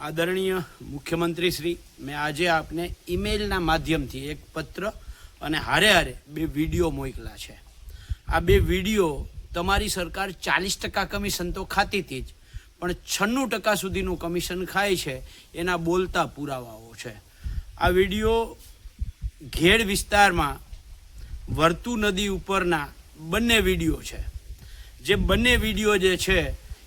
આદરણીય મુખ્યમંત્રી શ્રી, મેં આજે આપને ઈમેલના માધ્યમથી એક પત્ર અને હારે હારે બે વિડીયો મોકલા છે. આ બે વિડીયો તમારી સરકાર 40% કમિશન તો ખાતી હતી જ, પણ 96% સુધીનું કમિશન ખાય છે એના બોલતા પુરાવાઓ છે. આ વિડીયો ઘેડ વિસ્તારમાં વર્તુ નદી ઉપરના બંને વિડીયો છે. જે બંને વિડીયો જે છે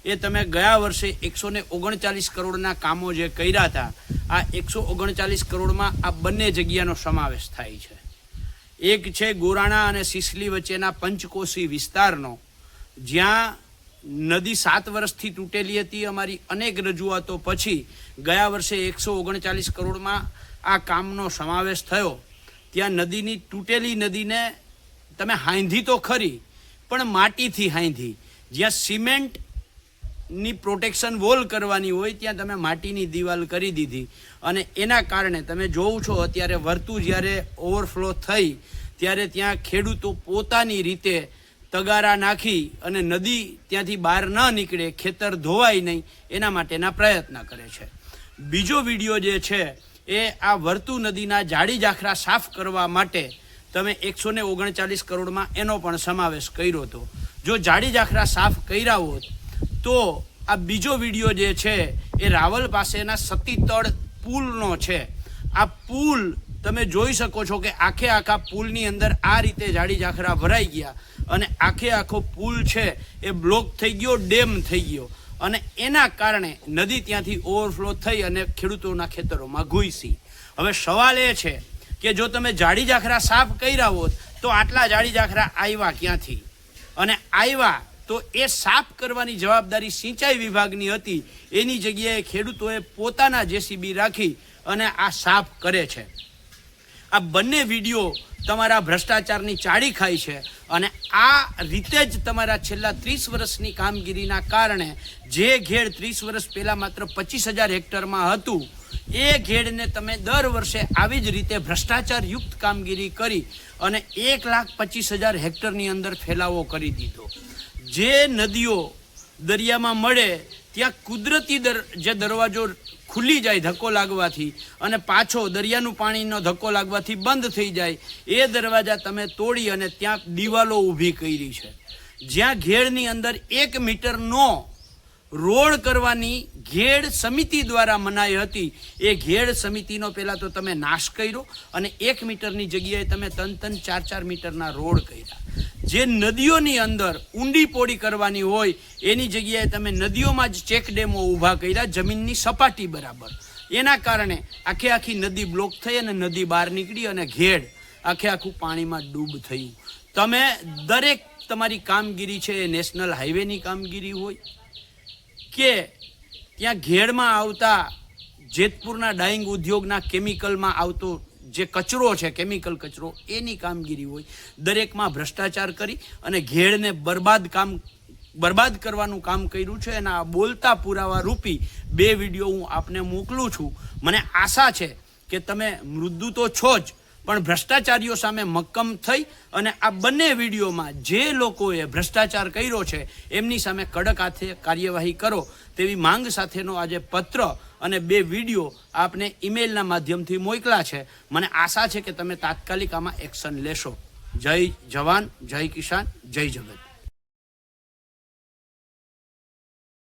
એ તમે ગયા વર્ષે 139 કરોડના કામો જે કર્યા હતા, આ 139 કરોડમાં આ બંને જગ્યાનો સમાવેશ થાય છે. એક છે ગોરાણા અને સિસલી વચ્ચેના પંચકોશી વિસ્તારનો, જ્યાં નદી 7 વર્ષથી તૂટેલી હતી. અમારી અનેક રજૂઆતો પછી ગયા વર્ષે 139 કરોડમાં આ કામનો સમાવેશ થયો. ત્યાં નદીની તૂટેલી નદીને તમે હાંધી તો ખરી, પણ માટીથી હાંધી. જ્યાં સિમેન્ટની પ્રોટેક્શન વોલ કરવાની હોય ત્યાં તમે માટીની દિવાલ કરી દીધી, અને એના કારણે તમે જોવો છો અત્યારે વર્તુ જ્યારે ઓવરફ્લો થઈ ત્યારે ત્યાં ખેડૂતો પોતાની રીતે તગારા નાખી અને નદી ત્યાંથી બહાર ન નીકળે, ખેતર ધોવાય નહીં, એના માટેના પ્રયત્ન કરે છે. બીજો વિડીયો જે છે એ આ વર્તુ નદીના જાડી ઝાખરા સાફ કરવા માટે તમે 139 કરોડમાં એનો પણ સમાવેશ કર્યો હતો. જો જાડી ઝાખરા સાફ કર્યા હોત તો આ બીજો વિડીયો જે છે એ રાવલ પાસેના સતીતળ પુલનો છે. આ પુલ તમે જોઈ શકો છો કે આખે આખા પુલની અંદર આ રીતે જાડી ઝાખરા ભરાઈ ગયા અને આખે આખો પુલ છે એ બ્લોક થઈ ગયો, ડેમ થઈ ગયો, અને એના કારણે નદી ત્યાંથી ઓવરફ્લો થઈ અને ખેડૂતોના ખેતરોમાં ઘૂસી. હવે સવાલ એ છે કે જો તમે જાડી ઝાખરા સાફ કર્યા હોત તો આટલા જાડી ઝાખરા આવ્યા ક્યાંથી? અને આવ્યા તો એ સાફ કરવાની જવાબદારી સિંચાઈ વિભાગની હતી. એની જગ્યાએ ખેડૂતોએ પોતાના જેસીબી રાખી અને આ સાફ કરે છે. આ બંને વિડીયો તમારા ભ્રષ્ટાચારની ચાળી ખાય છે, અને આ રીતે જ તમારા છેલ્લા 30 વર્ષની કામગીરીના કારણે જે ઘેડ 30 વર્ષ પહેલાં માત્ર 25,000 હેક્ટરમાં હતું, એ ઘેડને તમે દર વર્ષે આવી જ રીતે ભ્રષ્ટાચારયુક્ત કામગીરી કરી અને 1,25,000 હેક્ટરની અંદર ફેલાવો કરી દીધો. જે નદીઓ દરિયામાં મળે ત્યાં કુદરતી જે દરવાજો ખુલી જાય ધક્કો લાગવાથી અને પાછો દરિયાનું પાણીનો ધક્કો લાગવાથી બંધ થઈ જાય, એ દરવાજા તમે તોડી અને ત્યાં દિવાલો ઊભી કરી છે. જ્યાં ઘેડની અંદર 1 મીટરનો રોડ કરવાની ઘેડ સમિતિ દ્વારા મનાઈ હતી, એ ઘેડ સમિતિનો પહેલાં તો તમે નાશ કર્યો અને 1 મીટરની જગ્યાએ તમે 3-4 મીટરના રોડ કર્યા. જે નદીઓની અંદર ઊંડી પોડી કરવાની હોય એની જગ્યાએ તમે નદીઓમાં જ ચેક ડેમો ઊભા કર્યા જમીનની સપાટી બરાબર. એના કારણે આખે આખી નદી બ્લોક થઈ અને નદી બહાર નીકળી અને ઘેડ આખે આખું પાણીમાં ડૂબ થયું. તમે દરેક તમારી કામગીરી છે એ નેશનલ હાઈવેની કામગીરી હોય કે ત્યાં ઘેડમાં આવતા જેતપુરના ડાઈંગ ઉદ્યોગના કેમિકલમાં આવતો જે કચરો છે, કેમિકલ કચરો, એની કામગીરી હોય, દરેકમાં ભ્રષ્ટાચાર કરી અને ઘેડને બરબાદ કરવાનું કામ કર્યું છે. એના બોલતા પુરાવા રૂપી બે વિડીયો હું આપને મોકલું છું. મને આશા છે કે તમે મૃદુ તો છો જ, પણ ભ્રષ્ટાચારીઓ સામે મક્કમ થઈ અને આ બંને વિડીયોમાં જે લોકોએ ભ્રષ્ટાચાર કર્યો છે એમની સામે કડક હાથે કાર્યવાહી કરો તેવી માંગ સાથેનો આજે પત્ર અને બે વિડીયો આપને ઈમેલના માધ્યમથી મોકલા છે. મને આશા છે કે તમે તાત્કાલિક આમાં એક્શન લેશો. જય જવાન, જય કિસાન, જય જગત.